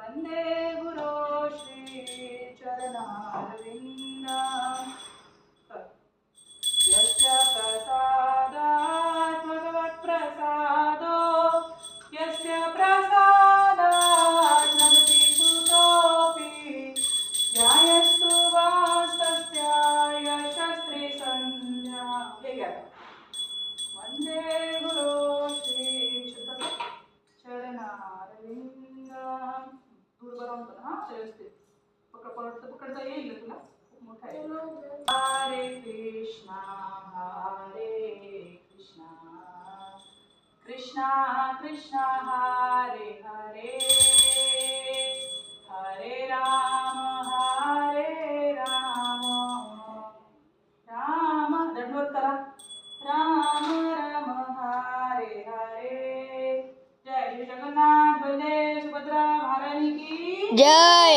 वंदे गुरो श्री चरणारविन्दम् यस्य प्रसादात् भगवत्प्रसादो यस्य प्रसादात् भगवति सुतोऽपि ध्यायस्तु वास्तस्य यशस्वी संज्ञा हे घ्या वंदे गुरो श्री चरणारविन्दम् दूर बरं हा व्यवस्थित पकडता येईल ना तुला खूप मोठा आहे हरे कृष्णा कृष्णा कृष्णा हरे हरे हरे राम राम दंडवत करा राम राम हरे हरे जय श्री जगन्नाथ बलदेव सुभद्रा महारानी की जय।